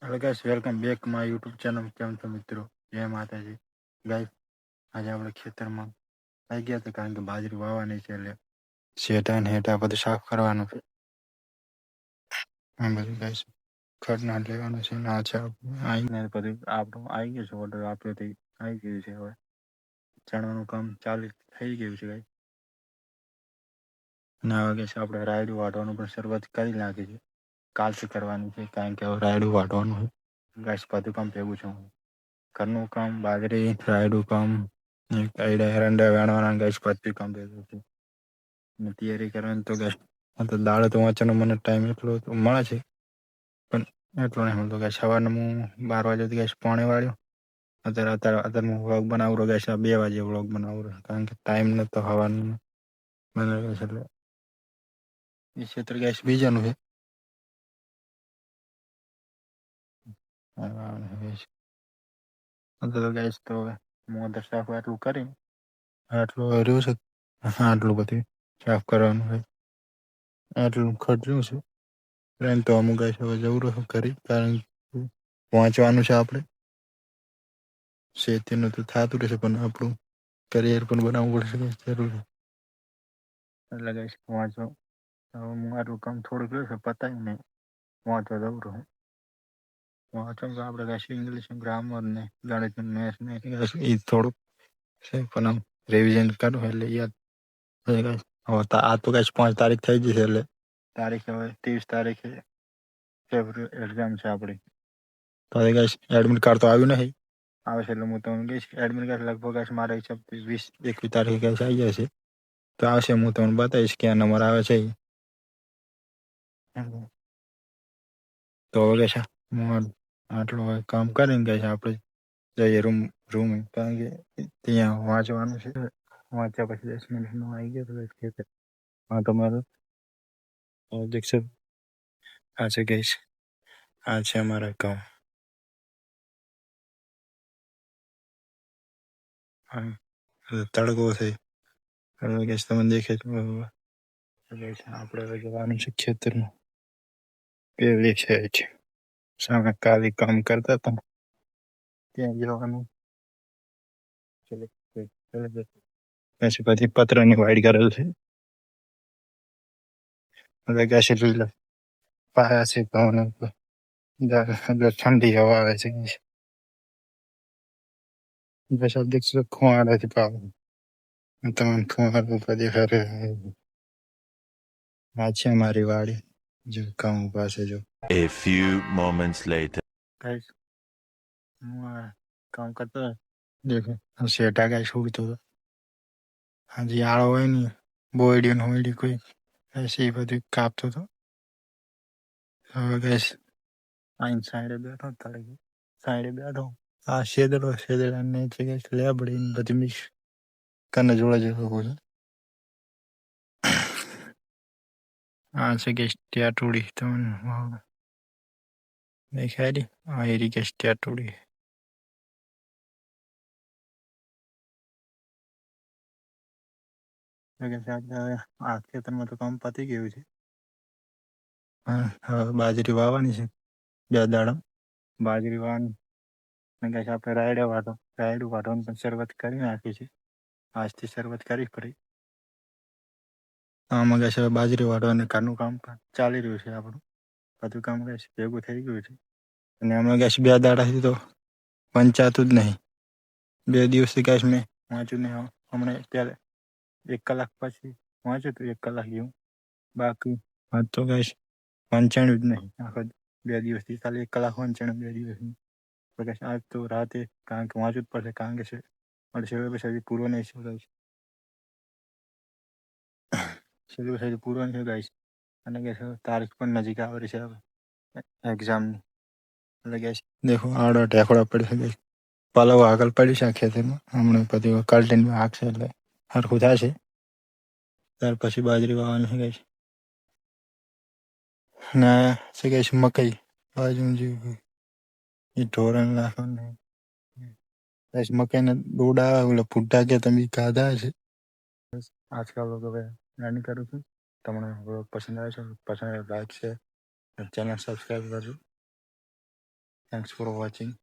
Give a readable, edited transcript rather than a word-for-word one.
Hello guys, welcome back my YouTube channel. કેમ છો મિત્રો? જય માતાજી. ગાઈસ, આજે આપણે ખેતરમાં આવી ગયા હતા કારણ કે બાજરી વાવવાની છે, એટલે શેટા ને હેટા બધું સાફ કરવાનું છે. આ બધું ગાઈસ ખડના લેવાનું છે ને આ છે આવીને બધું આપણું આવી ગયું છે. ઓર્ડર આપ્યો તે આવી ગયું છે. હવે ચણવાનું કામ ચાલુ થઈ ગયું છે ગાઈસ. અને હવે ગાઈસ આપણે રાયડું વાટવાનું પણ શરૂઆત કરી નાખી છે. કાલથી કરવાની છે કારણ કે હવે રાયડું વાટવાનું છે. ગાઈસ બધું કામ ભેગું છે. ઘરનું કામ, બાજરી, રાયડું કામ, એરંડા વેણવાના ગાઈસ બધું કામ ભેગું છે. અને તૈયારી કરવાની તો ગાઈસ તો દાડે તો વાંચવાનો મને ટાઈમ એટલો મળે છે, પણ એટલો નહીં મળતો ગાઈસ. સવારનો હું 12 વાગ્યાથી ગાઈસ પાણી વાળ્યો. અત્યારે હું વ્લોગ બનાવું રહ્યો ગાઈસ. 2 વાગે વ્લોગ બનાવું રહ્યો કારણ કે ટાઈમ નતો હવાનો મને ગાઈસ. એટલે એ ક્ષેત્ર ગાઈસ બીજાનું છે. તો ગાઈસ તો હું અંદર સાફ આટલું કરી આટલું રહ્યું છે. આટલું બધું સાફ કરવાનું હોય આટલું ખર્ચ્યું છે. ટ્રેન તો અમુક ગાઈસ હવે જવું રહ્યું કરી કારણ કે પહોંચવાનું છે. આપણે શેતીનું તો થતું રહેશે, પણ આપણું કરિયર પણ બનાવવું પડશે જરૂર. એટલે ગાઈસ વાંચો હવે હું આટલું કામ થોડુંક રહ્યું છે પતાવીને વાંચવા જવું રહ્યું. વાંચો તો આપણે ગાઈસ ઇંગ્લિશ ગ્રામર ને ગણિત મેથ્સ ને એ થોડુંક છે, પણ આમ રિવિઝન કરું એટલે યાદ હવે ગાઈસ. હવે આ તો ગાઈસ 5 તારીખ થઈ જશે, એટલે તારીખ હવે 23 તારીખે ફેબ્રુઆરી એક્ઝામ છે આપણી. તો ગાઈસ એડમિટ કાર્ડ તો આવ્યું નહીં, આવે છે એટલે હું તમને કહીશ. એડમિટ કાર્ડ લગભગ ગાઈસ મારા હિસાબથી 20-21 તારીખે ગાઈસ આવી જશે. તો આવશે, હું તમને બતાવીશ ક્યાં નંબર આવે છે. તો હવે ગાઈસ હું આટલું કામ કરીને ગાઈસ આપણે જઈએ રૂમ કારણ કે ત્યાં વાંચવાનું છે. વાંચ્યા પછી 10 મિનિટમાં આવી ગયો તો ખેતર. હા તમારું દેખશો આ છે ગાઈસ, આ છે અમારા ગામ. તડકો છે ગાઈસ, તમને દેખે છે. ગાઈસ આપણે હવે જવાનું છે ખેતરમાં. પેલી સાઈડ સામે કાલી કામ કરતા હતા ત્યાં જવાનું. પછી પત્રની વાઈડ કરેલ છે. હવે ગાઈસ એટલે પાયા છે ઘઉં ઠંડી હવા આવે છે. બસ આપ દેખ શકો ખુવાડાથી પાવ તમે ખુવાડ ઉપર દેખા આ છે મારી વાડી. જો કામ પાસે જો A few moments later. Guys હું કામ કરતો દેખો શેઠા ગાઈસ ઉડતો હતો. હાજી આળો હોય ને બોયડી હોયડી કોઈ એસે એ બધું કાપતો હતો. હવે ગાઈસ આઈન સાઈડે બેઠો તડકે સાઈડે બેઠો. આ શેદડા ને છે ગાઈસ લેબડી ને બધી મિક્સ કને જોડે છે. આ છે ગાઈસ ટેટુડી તમને દેખાડી. આ એરી ગાઈસ ટેટુડી. આ ખેતરમાં તો કામ પતી ગયું છે. હવે બાજરી વાવવાની છે 2 દાડા બાજરી વાવવાની. ગાઈસ આપણે રાયડું વાટવાની પણ શરૂઆત કરી નાખી છે. આજથી શરૂઆત કરવી પડી. આમાં ગાઈસ હવે બાજરી વાટવાની ઘરનું કામ ચાલી રહ્યું છે. આપણું બધું કામ ગાઈસ ભેગું થઈ ગયું છે. અને હમણાં ગાઈસ 2 દાડાથી તો પંચાતું જ નહીં. 2 દિવસથી ગાઈસ મેં વાંચ્યું નહીં. હમણાં અત્યારે 1 કલાક પછી વાંચ્યું હતું 1 કલાક જેવું. બાકી આજ તો ગાઈસ વંચાણ્યું જ નહીં. આખો 2 દિવસથી ખાલી 1 કલાક વંચાણ્યું 2 દિવસની. તો ગાઈસ આજ તો રાતે કારણ કે વાંચવું જ પડશે કારણ કે સિલેબસ હજી પૂરો નહીં છે ગાઈસ. સિલેબસ હજી પૂરો નહીં છે ગાઈસ. અને ગાઈસ તારીખ પણ નજીક આવે છે હવે એક્ઝામની. એટલે ગાઈસ દેખો આડો ટેકડો પડશે ગાઈસ. પલવ આગળ પડી છે ખેતરમાં. હમણાં પછી કલ્ટીનમાં હાકશે એટલે હરખું થશે. ત્યાર પછી બાજરી વાવવાની છે ગાઈસ. ને છે ગાઈસ મકઈ બાજુ જેવું એ ઢોરણ નાખવાનું. ગાઈસ મકઈના ડોડા ઓલા ફૂટા કે તમે ખાધા હશે. આજકાલ હવે રન કરું છું. તમને પસંદ આવે છે પસંદ લાઈક છે ચેનલ સબસ્ક્રાઈબ કરજો. Thanks for watching.